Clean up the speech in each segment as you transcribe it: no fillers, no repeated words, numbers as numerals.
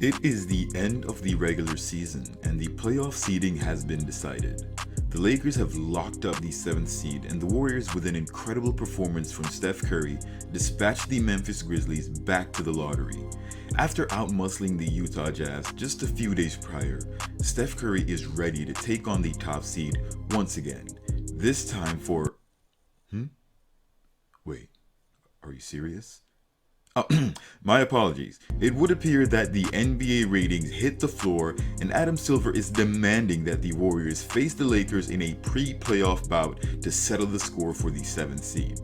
It is the end of the regular season and the playoff seeding has been decided. The Lakers have locked up the 7th seed and the Warriors, with an incredible performance from Steph Curry, dispatched the Memphis Grizzlies back to the lottery. After outmuscling the Utah Jazz just a few days prior, Steph Curry is ready to take on the top seed once again. This time for... Wait, are you serious? Oh, my apologies. It would appear that the NBA ratings hit the floor and Adam Silver is demanding that the Warriors face the Lakers in a pre-playoff bout to settle the score for the 7th seed.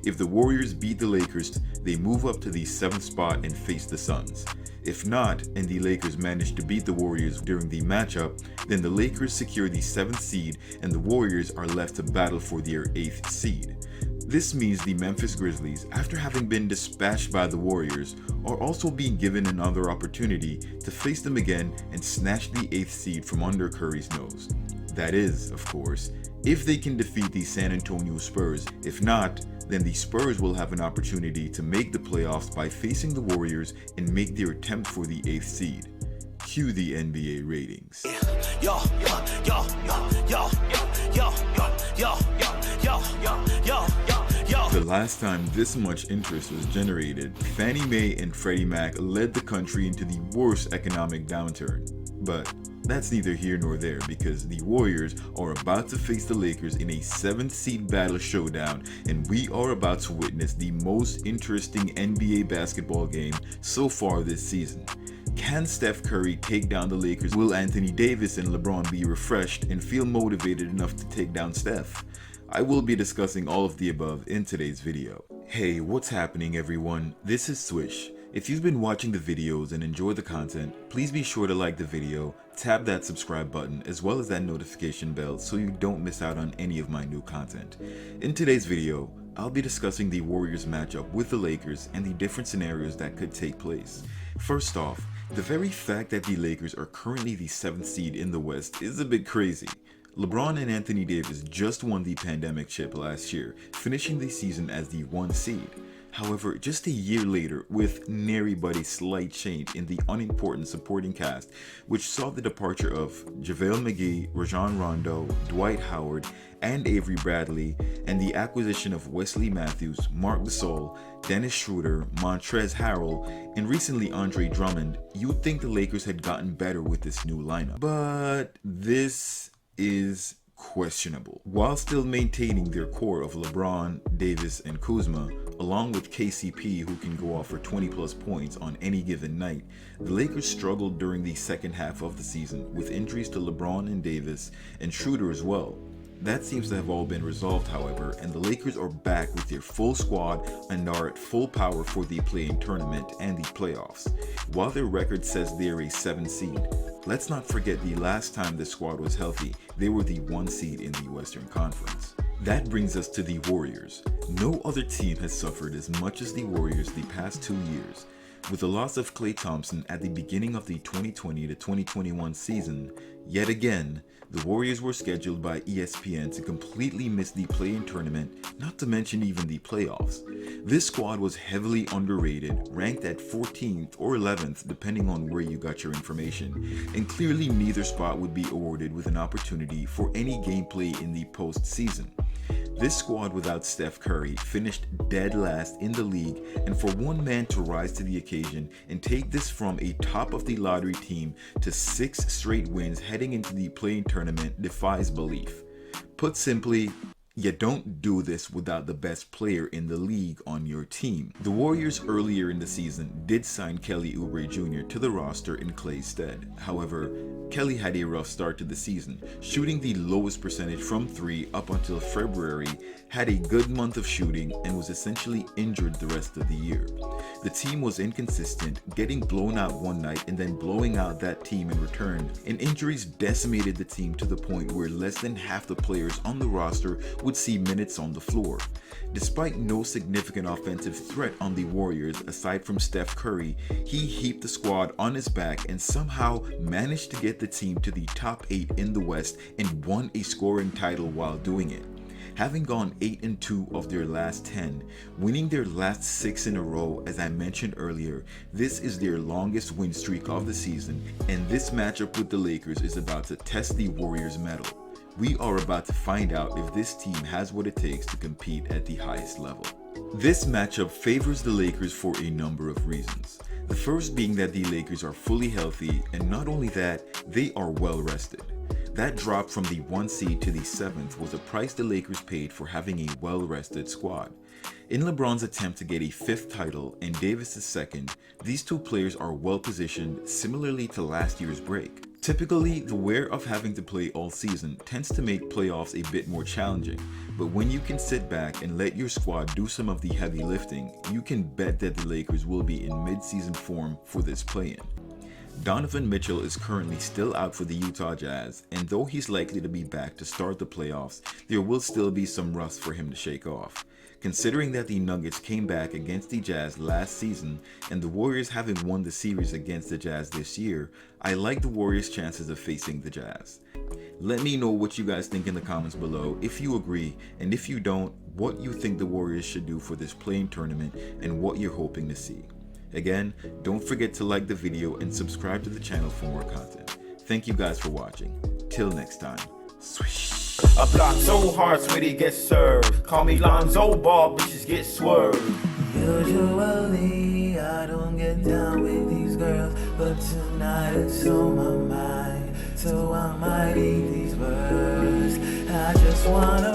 If the Warriors beat the Lakers, they move up to the 7th spot and face the Suns. If not, and the Lakers manage to beat the Warriors during the matchup, then the Lakers secure the 7th seed and the Warriors are left to battle for their 8th seed. This means the Memphis Grizzlies, after having been dispatched by the Warriors, are also being given another opportunity to face them again and snatch the 8th seed from under Curry's nose. That is, of course, if they can defeat the San Antonio Spurs. If not, then the Spurs will have an opportunity to make the playoffs by facing the Warriors and make their attempt for the 8th seed. Cue the NBA ratings. The last time this much interest was generated, Fannie Mae and Freddie Mac led the country into the worst economic downturn. But that's neither here nor there, because the Warriors are about to face the Lakers in a 7th seed battle showdown, and we are about to witness the most interesting NBA basketball game so far this season. Can Steph Curry take down the Lakers? Will Anthony Davis and LeBron be refreshed and feel motivated enough to take down Steph? I will be discussing all of the above in today's video. Hey, what's happening everyone? This is Swish. If you've been watching the videos and enjoy the content, please be sure to like the video, tap that subscribe button as well as that notification bell so you don't miss out on any of my new content. In today's video, I'll be discussing the Warriors matchup with the Lakers and the different scenarios that could take place. First off, the very fact that the Lakers are currently the 7th seed in the West is a bit crazy. LeBron and Anthony Davis just won the pandemic chip last year, finishing the season as the 1 seed. However, just a year later, with nary but a slight change in the unimportant supporting cast, which saw the departure of JaVale McGee, Rajon Rondo, Dwight Howard, and Avery Bradley, and the acquisition of Wesley Matthews, Marc Gasol, Dennis Schroeder, Montrezl Harrell, and recently Andre Drummond, you'd think the Lakers had gotten better with this new lineup. But this is questionable. While still maintaining their core of LeBron, Davis, and Kuzma, along with KCP who can go off for 20 plus points on any given night, the Lakers struggled during the second half of the season with injuries to LeBron and Davis and Schroeder as well. That seems to have all been resolved, however, and the Lakers are back with their full squad and are at full power for the play-in tournament and the playoffs. While their record says they are a 7 seed, let's not forget the last time the squad was healthy, they were the 1 seed in the Western Conference. That brings us to the Warriors. No other team has suffered as much as the Warriors the past 2 years. With the loss of Klay Thompson at the beginning of the 2020 to 2021 season, yet again, the Warriors were scheduled by ESPN to completely miss the play-in tournament, not to mention even the playoffs. This squad was heavily underrated, ranked at 14th or 11th depending on where you got your information, and clearly neither spot would be awarded with an opportunity for any gameplay in the postseason. This squad without Steph Curry finished dead last in the league, and for one man to rise to the occasion and take this from a top of the lottery team to 6 straight wins heading into the play-in tournament defies belief. Put simply, you don't do this without the best player in the league on your team. The Warriors earlier in the season did sign Kelly Oubre Jr. to the roster in Klay's stead. However, Kelly had a rough start to the season, shooting the lowest percentage from 3 up until February, had a good month of shooting, and was essentially injured the rest of the year. The team was inconsistent, getting blown out one night and then blowing out that team in return, and injuries decimated the team to the point where less than half the players on the roster would see minutes on the floor. Despite no significant offensive threat on the Warriors aside from Steph Curry, he heaped the squad on his back and somehow managed to get the team to the top 8 in the West and won a scoring title while doing it. having gone 8-2 of their last 10, winning their last 6 in a row. As I mentioned earlier, this is their longest win streak of the season, and this matchup with the Lakers is about to test the Warriors' mettle. We are about to find out if this team has what it takes to compete at the highest level. This matchup favors the Lakers for a number of reasons. The first being that the Lakers are fully healthy, and not only that, they are well rested. That drop from the 1 seed to the 7th was a price the Lakers paid for having a well-rested squad. In LeBron's attempt to get a 5th title and Davis' 2nd, these two players are well positioned, similarly to last year's break. Typically, the wear of having to play all season tends to make playoffs a bit more challenging, but when you can sit back and let your squad do some of the heavy lifting, you can bet that the Lakers will be in mid-season form for this play-in. Donovan Mitchell is currently still out for the Utah Jazz, and though he's likely to be back to start the playoffs, there will still be some rust for him to shake off. Considering that the Nuggets came back against the Jazz last season, and the Warriors having won the series against the Jazz this year, I like the Warriors' chances of facing the Jazz. Let me know what you guys think in the comments below, if you agree, and if you don't, what you think the Warriors should do for this play-in tournament and what you're hoping to see. Again, don't forget to like the video and subscribe to the channel for more content. Thank you guys for watching. Till next time. Swish. A block so hard, sweetie gets served. Call me Lonzo Ball, bitches get swerved. Usually I don't get down with these girls, but tonight it's on my mind, so I might eat these words. I just wanna